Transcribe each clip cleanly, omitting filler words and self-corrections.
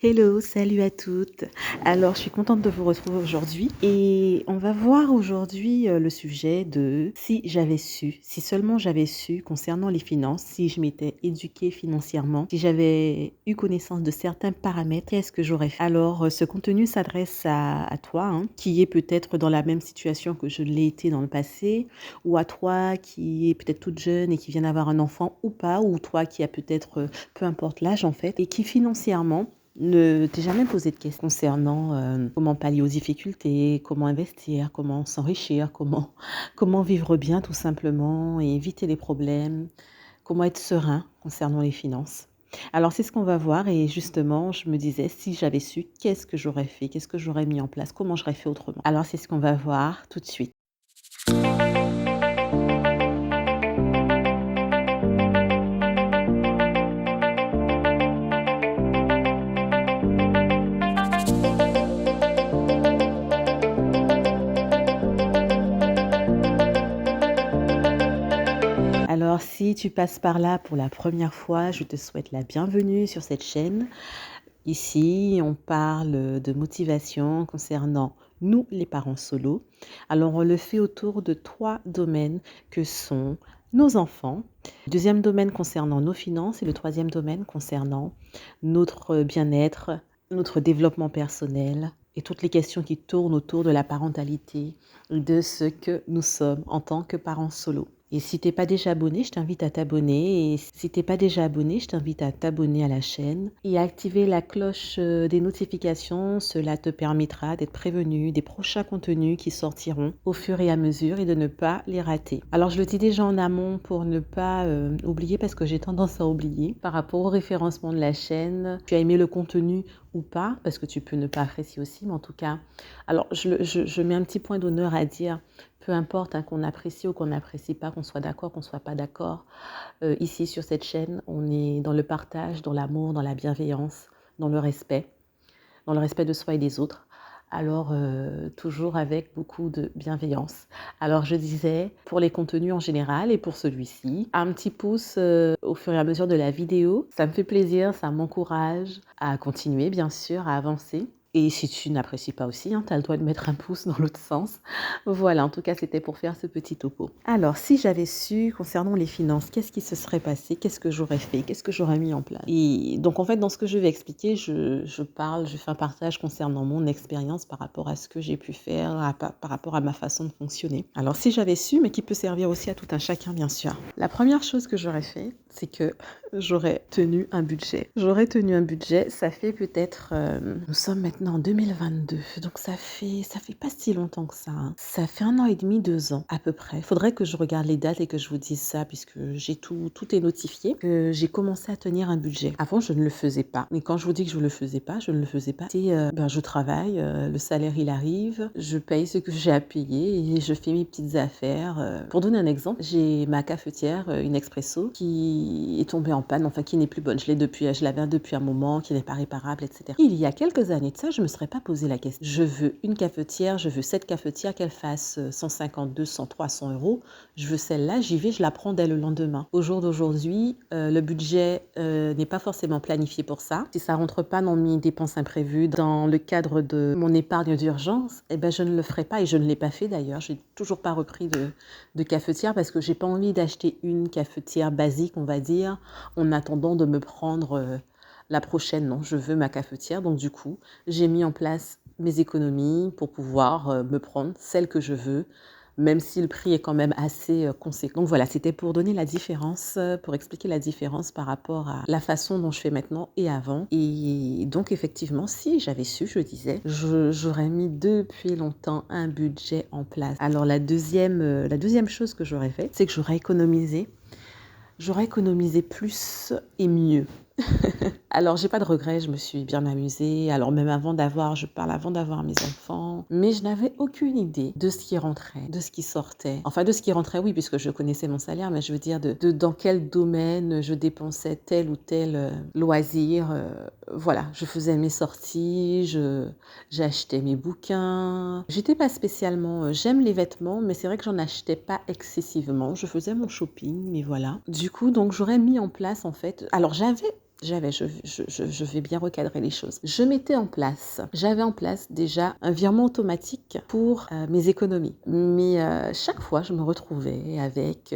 Hello, salut à toutes. Alors, je suis contente de vous retrouver aujourd'hui et on va voir aujourd'hui le sujet de si j'avais su, si seulement j'avais su concernant les finances, si je m'étais éduquée financièrement, si j'avais eu connaissance de certains paramètres, qu'est-ce que j'aurais fait? Alors, ce contenu s'adresse à toi, qui est peut-être dans la même situation que je l'ai été dans le passé, ou à toi qui est peut-être toute jeune et qui vient d'avoir un enfant ou pas, ou toi qui a peut-être, peu importe l'âge en fait, et qui financièrement ne t'ai jamais posé de questions concernant, comment pallier aux difficultés, comment investir, comment s'enrichir, comment vivre bien tout simplement et éviter les problèmes, comment être serein concernant les finances. Alors c'est ce qu'on va voir et justement je me disais si j'avais su, qu'est-ce que j'aurais fait? Qu'est-ce que j'aurais mis en place? Comment j'aurais fait autrement? Alors c'est ce qu'on va voir tout de suite. Alors si tu passes par là pour la première fois, je te souhaite la bienvenue sur cette chaîne. Ici, on parle de motivation concernant nous, les parents solos. Alors, on le fait autour de 3 domaines que sont nos enfants, le 2e domaine concernant nos finances et le 3e domaine concernant notre bien-être, notre développement personnel et toutes les questions qui tournent autour de la parentalité et de ce que nous sommes en tant que parents solos. Et si t'es pas déjà abonné, je t'invite à t'abonner. Et si t'es pas déjà abonné, je t'invite à t'abonner à la chaîne et à activer la cloche des notifications. Cela te permettra d'être prévenu des prochains contenus qui sortiront au fur et à mesure et de ne pas les rater. Alors je le dis déjà en amont pour ne pas oublier parce que j'ai tendance à oublier par rapport au référencement de la chaîne. Tu as aimé le contenu ou pas, parce que tu peux ne pas apprécier aussi, mais en tout cas, alors je mets un petit point d'honneur à dire peu importe qu'on apprécie ou qu'on n'apprécie pas, qu'on soit d'accord, qu'on ne soit pas d'accord. Ici, sur cette chaîne, on est dans le partage, dans l'amour, dans la bienveillance, dans le respect de soi et des autres. Alors, toujours avec beaucoup de bienveillance. Alors, je disais, pour les contenus en général et pour celui-ci, un petit pouce au fur et à mesure de la vidéo. Ça me fait plaisir, ça m'encourage à continuer, bien sûr, à avancer. Et si tu n'apprécies pas aussi, tu as le droit de mettre un pouce dans l'autre sens. Voilà, en tout cas, c'était pour faire ce petit topo. Alors, si j'avais su concernant les finances, qu'est-ce qui se serait passé? Qu'est-ce que j'aurais fait? Qu'est-ce que j'aurais mis en place? Et donc, en fait, dans ce que je vais expliquer, je fais un partage concernant mon expérience par rapport à ce que j'ai pu faire, par rapport à ma façon de fonctionner. Alors, si j'avais su, mais qui peut servir aussi à tout un chacun, bien sûr. La première chose que j'aurais fait, c'est que j'aurais tenu un budget. J'aurais tenu un budget, ça fait peut-être, nous sommes maintenant en 2022, donc ça fait pas si longtemps que ça, hein. Ça fait 1 an et demi, 2 ans à peu près. Il faudrait que je regarde les dates et que je vous dise ça puisque j'ai tout est notifié, que j'ai commencé à tenir un budget. Avant, je ne le faisais pas. Mais quand je vous dis que je le faisais pas, je ne le faisais pas. C'est, je travaille, le salaire il arrive, je paye ce que j'ai à payer et je fais mes petites affaires. Pour donner un exemple, j'ai ma cafetière, une expresso, qui est tombée en panne, enfin qui n'est plus bonne. Je l'avais depuis un moment, qui n'est pas réparable, etc. Il y a quelques années de ça, je me serais pas posé la question. Je veux une cafetière, je veux cette cafetière, qu'elle fasse 150, 200, 300 euros. Je veux celle-là, j'y vais, je la prends dès le lendemain. Au jour d'aujourd'hui, le budget n'est pas forcément planifié pour ça. Si ça rentre pas dans mes dépenses imprévues, dans le cadre de mon épargne d'urgence, eh ben je ne le ferai pas et je ne l'ai pas fait d'ailleurs. J'ai toujours pas repris de cafetière parce que j'ai pas envie d'acheter une cafetière basique, on va dire, en attendant de me prendre la prochaine. Non, je veux ma cafetière. Donc du coup, j'ai mis en place mes économies pour pouvoir me prendre celle que je veux, même si le prix est quand même assez conséquent. Donc voilà, c'était pour donner la différence, pour expliquer la différence par rapport à la façon dont je fais maintenant et avant. Et donc effectivement, si j'avais su, je disais, j'aurais mis depuis longtemps un budget en place. Alors la deuxième chose que j'aurais fait, c'est que j'aurais économisé. J'aurais économisé plus et mieux. Alors, j'ai pas de regrets, je me suis bien amusée. Alors, même je parle avant d'avoir mes enfants. Mais je n'avais aucune idée de ce qui rentrait, de ce qui sortait. Enfin, de ce qui rentrait, oui, puisque je connaissais mon salaire, mais je veux dire dans quel domaine je dépensais tel ou tel loisir. Voilà, je faisais mes sorties, j'achetais mes bouquins. J'étais pas spécialement, j'aime les vêtements, mais c'est vrai que j'en achetais pas excessivement. Je faisais mon shopping, mais voilà. Du coup, donc, j'aurais mis en place, en fait, alors Je vais bien recadrer les choses. J'avais en place déjà un virement automatique pour mes économies. Mais chaque fois, je me retrouvais avec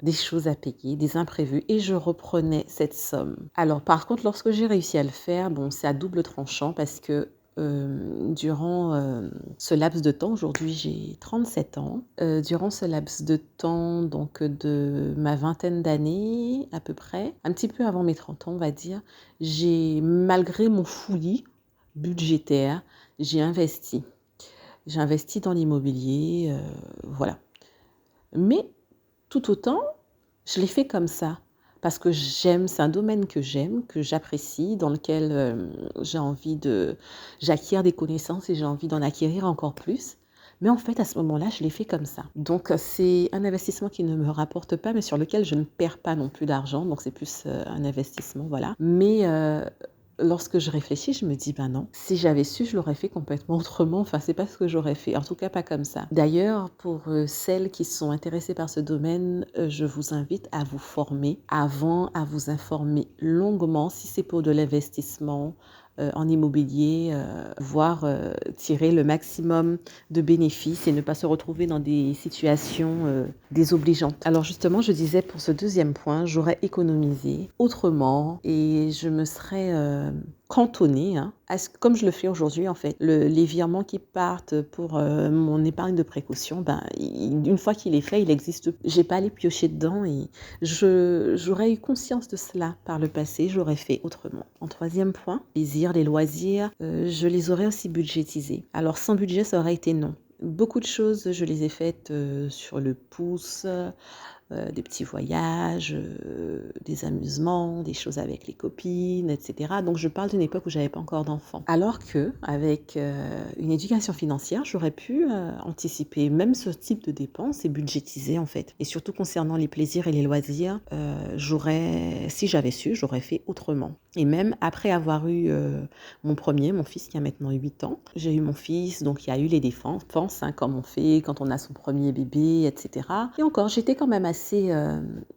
des choses à payer, des imprévus, et je reprenais cette somme. Alors, par contre, lorsque j'ai réussi à le faire, bon, c'est à double tranchant parce que durant ce laps de temps, aujourd'hui j'ai 37 ans, durant ce laps de temps, donc de ma vingtaine d'années à peu près, un petit peu avant mes 30 ans on va dire, j'ai, malgré mon fouillis budgétaire, j'ai investi. J'ai investi dans l'immobilier, voilà. Mais tout autant, je l'ai fait comme ça, parce que j'aime, c'est un domaine que j'aime, que j'apprécie, dans lequel j'acquiers des connaissances et j'ai envie d'en acquérir encore plus. Mais en fait, à ce moment-là, je l'ai fait comme ça. Donc, c'est un investissement qui ne me rapporte pas, mais sur lequel je ne perds pas non plus d'argent. Donc, c'est plus un investissement, voilà. Mais lorsque je réfléchis, je me dis, ben non, si j'avais su, je l'aurais fait complètement autrement. Enfin, c'est pas ce que j'aurais fait. En tout cas, pas comme ça. D'ailleurs, pour celles qui sont intéressées par ce domaine, je vous invite à vous former avant, à vous informer longuement si c'est pour de l'investissement en immobilier, voire tirer le maximum de bénéfices et ne pas se retrouver dans des situations désobligeantes. Alors justement, je disais pour ce deuxième point, j'aurais économisé autrement et je me serais cantonnée, hein, comme je le fais aujourd'hui en fait. Les virements qui partent pour mon épargne de précaution, ben, une fois qu'il est fait, il existe. J'ai pas à les piocher dedans et j'aurais eu conscience de cela par le passé, j'aurais fait autrement. En troisième point, les loisirs, je les aurais aussi budgétisés. Alors sans budget, ça aurait été non. Beaucoup de choses, je les ai faites sur le pouce, des petits voyages, des amusements, des choses avec les copines, etc. Donc je parle d'une époque où j'avais pas encore d'enfants. Alors que avec une éducation financière, j'aurais pu anticiper même ce type de dépenses et budgétiser en fait. Et surtout concernant les plaisirs et les loisirs, si j'avais su, j'aurais fait autrement. Et même après avoir eu mon fils qui a maintenant 8 ans, j'ai eu mon fils, donc il y a eu les dépenses, hein, comme on fait quand on a son premier bébé, etc. Et encore, j'étais quand même assez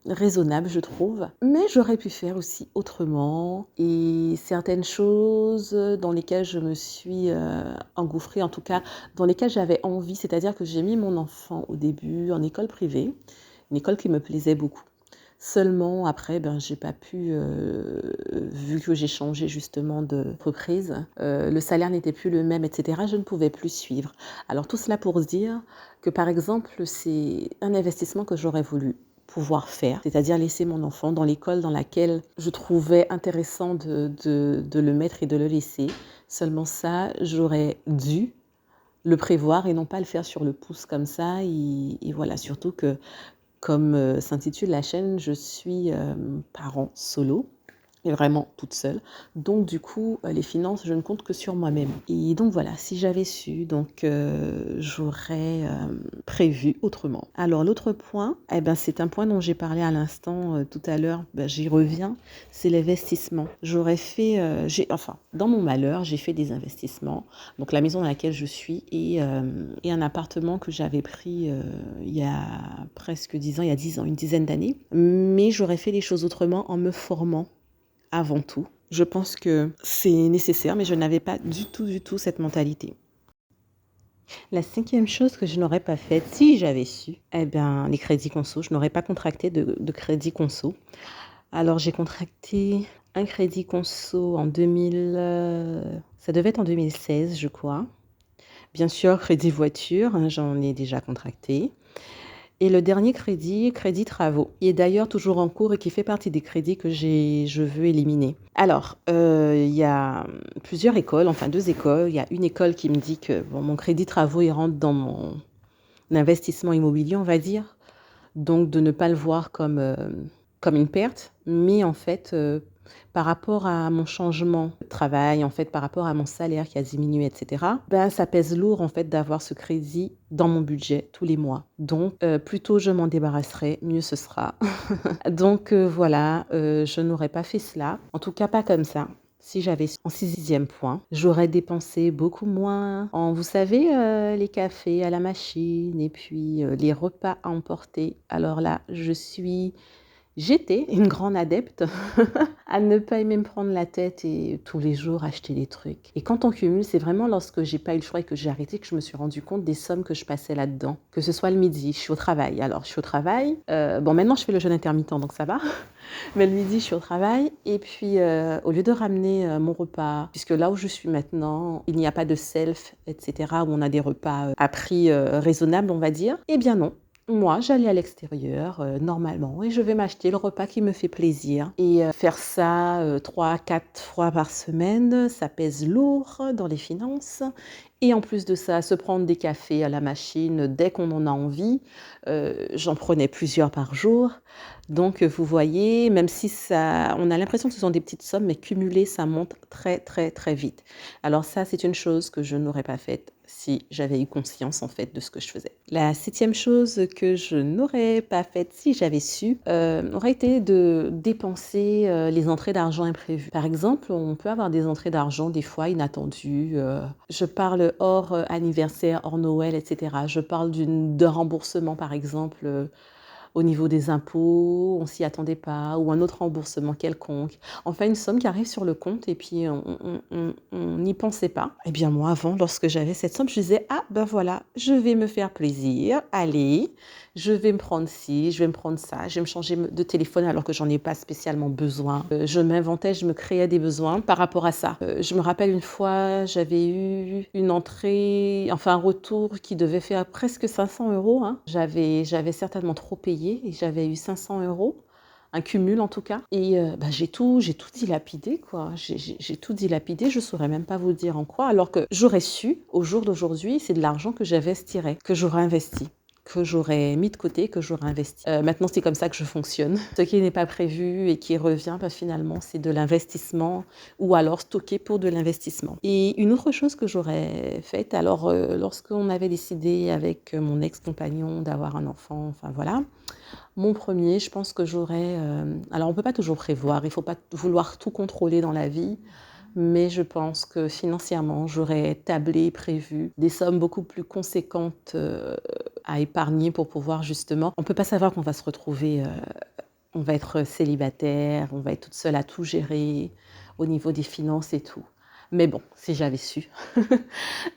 raisonnable, je trouve. Mais j'aurais pu faire aussi autrement. Et certaines choses dans lesquelles je me suis engouffrée, en tout cas dans lesquelles j'avais envie, c'est-à-dire que j'ai mis mon enfant au début en école privée, une école qui me plaisait beaucoup. Seulement après, j'ai pas pu, vu que j'ai changé justement d'entreprise, le salaire n'était plus le même, etc. Je ne pouvais plus suivre. Alors tout cela pour se dire que par exemple, c'est un investissement que j'aurais voulu pouvoir faire, c'est-à-dire laisser mon enfant dans l'école dans laquelle je trouvais intéressant de le mettre et de le laisser. Seulement ça, j'aurais dû le prévoir et non pas le faire sur le pouce comme ça. Et voilà, surtout que comme s'intitule la chaîne, je suis parent solo, et vraiment toute seule. Donc du coup, les finances, je ne compte que sur moi-même. Et donc voilà, si j'avais su, donc j'aurais prévu autrement. Alors l'autre point, c'est un point dont j'ai parlé à l'instant tout à l'heure, j'y reviens, c'est l'investissement. J'aurais fait, dans mon malheur, j'ai fait des investissements. Donc la maison dans laquelle je suis et un appartement que j'avais pris il y a presque 10 ans, il y a 10 ans, une dizaine d'années. Mais j'aurais fait les choses autrement en me formant avant tout. Je pense que c'est nécessaire, mais je n'avais pas du tout cette mentalité. La cinquième chose que je n'aurais pas faite, si j'avais su, les crédits conso. Je n'aurais pas contracté de crédit conso. Alors, j'ai contracté un crédit conso en 2000, ça devait être en 2016, je crois. Bien sûr, crédit voiture, hein, j'en ai déjà contracté. Et le dernier crédit travaux, qui est d'ailleurs toujours en cours et qui fait partie des crédits que je veux éliminer. Alors, il y a plusieurs écoles, enfin 2 écoles. Il y a une école qui me dit que mon crédit travaux, il rentre dans mon investissement immobilier, on va dire. Donc de ne pas le voir comme une perte, mais en fait, par rapport à mon changement de travail, en fait, par rapport à mon salaire qui a diminué, etc., ça pèse lourd, en fait, d'avoir ce crédit dans mon budget tous les mois. Donc, plus tôt je m'en débarrasserai, mieux ce sera. Donc, voilà, je n'aurais pas fait cela, en tout cas pas comme ça. Si j'avais en 6e point, j'aurais dépensé beaucoup moins en, vous savez, les cafés à la machine et puis les repas à emporter. Alors là, je suis J'étais une grande adepte à ne pas aimer me prendre la tête et tous les jours acheter des trucs. Et quand on cumule, c'est vraiment lorsque j'ai pas eu le choix et que j'ai arrêté que je me suis rendu compte des sommes que je passais là-dedans. Que ce soit le midi, je suis au travail. Alors, je suis au travail. Bon, maintenant, je fais le jeûne intermittent, donc ça va. Mais le midi, je suis au travail. Et puis, au lieu de ramener mon repas, puisque là où je suis maintenant, il n'y a pas de self, etc., où on a des repas à prix raisonnable, on va dire, eh bien non. Moi, j'allais à l'extérieur normalement et je vais m'acheter le repas qui me fait plaisir. Et faire ça 3, 4 fois par semaine, ça pèse lourd dans les finances. Et en plus de ça, se prendre des cafés à la machine dès qu'on en a envie, j'en prenais plusieurs par jour. Donc vous voyez, même si ça, on a l'impression que ce sont des petites sommes, mais cumulées, ça monte très très très vite. Alors ça, c'est une chose que je n'aurais pas faite si j'avais eu conscience en fait de ce que je faisais. La 7e chose que je n'aurais pas faite si j'avais su, aurait été de dépenser les entrées d'argent imprévues. Par exemple, on peut avoir des entrées d'argent des fois inattendues. Je parle hors anniversaire, hors Noël, etc. Je parle d'un remboursement par exemple. Au niveau des impôts, on s'y attendait pas, ou un autre remboursement quelconque. Enfin, une somme qui arrive sur le compte et puis on n'y pensait pas. Eh bien moi, avant, lorsque j'avais cette somme, je disais, ah ben voilà, je vais me faire plaisir, allez, je vais me prendre ci, je vais me prendre ça, je vais me changer de téléphone alors que j'en ai pas spécialement besoin. Je m'inventais, je me créais des besoins par rapport à ça. Je me rappelle une fois, j'avais eu une entrée, enfin un retour qui devait faire presque 500 €. Hein. J'avais certainement trop payé et j'avais eu 500 €. Un cumul en tout cas. Et j'ai tout dilapidé quoi. J'ai tout dilapidé, je saurais même pas vous dire en quoi. Alors que j'aurais su, au jour d'aujourd'hui, c'est de l'argent que j'investirais, que j'aurais investi, que j'aurais mis de côté, que j'aurais investi. Maintenant, c'est comme ça que je fonctionne. Ce qui n'est pas prévu et qui revient, finalement, c'est de l'investissement ou alors stocké pour de l'investissement. Et une autre chose que j'aurais faite, alors lorsqu'on avait décidé avec mon ex-compagnon d'avoir un enfant, enfin voilà, mon premier, je pense que j'aurais... alors, on ne peut pas toujours prévoir, il ne faut pas vouloir tout contrôler dans la vie, mais je pense que financièrement, j'aurais tablé, prévu des sommes beaucoup plus conséquentes à épargner pour pouvoir justement... On ne peut pas savoir qu'on va se retrouver, on va être célibataire, on va être toute seule à tout gérer au niveau des finances et tout. Mais bon, si j'avais su,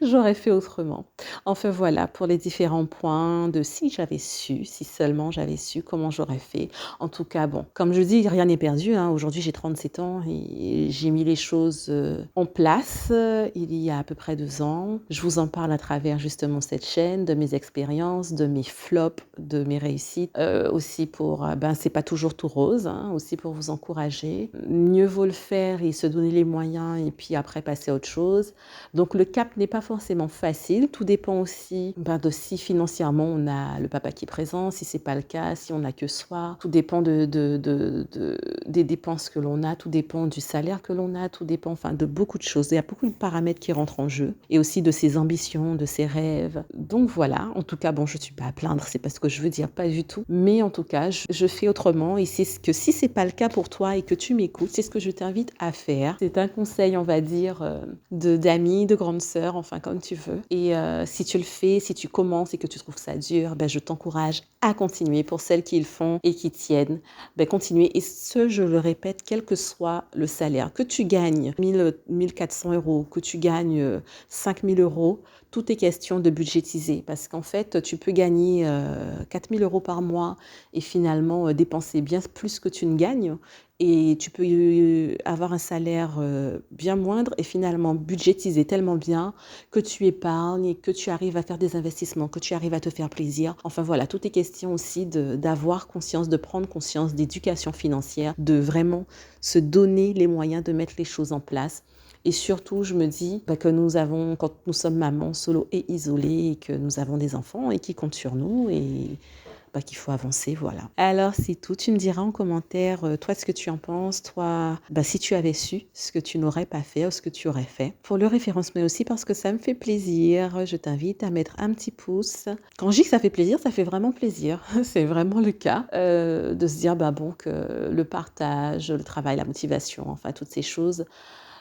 j'aurais fait autrement. Enfin voilà, pour les différents points de si j'avais su, si seulement j'avais su comment j'aurais fait. En tout cas, bon, comme je dis, rien n'est perdu. Hein. Aujourd'hui, j'ai 37 ans et j'ai mis les choses en place il y a à peu près 2 ans. Je vous en parle à travers justement cette chaîne, de mes expériences, de mes flops, de mes réussites. Aussi pour, c'est pas toujours tout rose, hein, aussi pour vous encourager. Mieux vaut le faire et se donner les moyens et puis après passer à autre chose. Donc le cap n'est pas forcément facile, tout dépend aussi de si financièrement on a le papa qui est présent, si c'est pas le cas, si on n'a que soi, tout dépend des dépenses que l'on a, tout dépend du salaire que l'on a, tout dépend de beaucoup de choses. Il y a beaucoup de paramètres qui rentrent en jeu et aussi de ses ambitions, de ses rêves. Donc voilà, en tout cas, je suis pas à plaindre, c'est pas ce que je veux dire, pas du tout. Mais en tout cas, je fais autrement et c'est ce que si c'est pas le cas pour toi et que tu m'écoutes, c'est ce que je t'invite à faire. C'est un conseil, on va dire, d'amis, de grande sœur, enfin comme tu veux. Et si tu le fais, si tu commences et que tu trouves ça dur, je t'encourage à continuer. Pour celles qui le font et qui tiennent, continuer. Et ce, je le répète, quel que soit le salaire, que tu gagnes 1400 €, que tu gagnes 5000 €, tout est question de budgétiser. Parce qu'en fait, tu peux gagner 4000 € par mois et finalement dépenser bien plus que tu ne gagnes. Et tu peux avoir un salaire bien moindre et finalement budgétiser tellement bien que tu épargnes et que tu arrives à faire des investissements, que tu arrives à te faire plaisir. Enfin voilà, tout est question aussi d'avoir conscience, de prendre conscience d'éducation financière, de vraiment se donner les moyens de mettre les choses en place. Et surtout, je me dis que nous avons, quand nous sommes mamans, solo et isolées, et que nous avons des enfants et qui comptent sur nous et qu'il faut avancer, voilà. Alors, c'est tout. Tu me diras en commentaire, toi, ce que tu en penses. Toi, si tu avais su ce que tu n'aurais pas fait ou ce que tu aurais fait. Pour le référencement mais aussi parce que ça me fait plaisir. Je t'invite à mettre un petit pouce. Quand je dis que ça fait plaisir, ça fait vraiment plaisir. C'est vraiment le cas. De se dire, que le partage, le travail, la motivation, enfin, toutes ces choses,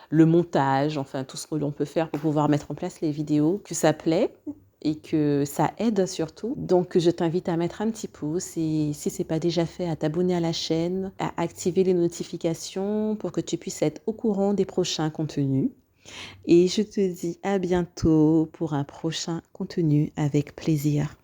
le montage, enfin, tout ce que l'on peut faire pour pouvoir mettre en place les vidéos, que ça plaît. et que ça aide surtout. Donc, je t'invite à mettre un petit pouce et si ce n'est pas déjà fait, à t'abonner à la chaîne, à activer les notifications pour que tu puisses être au courant des prochains contenus. Et je te dis à bientôt pour un prochain contenu avec plaisir.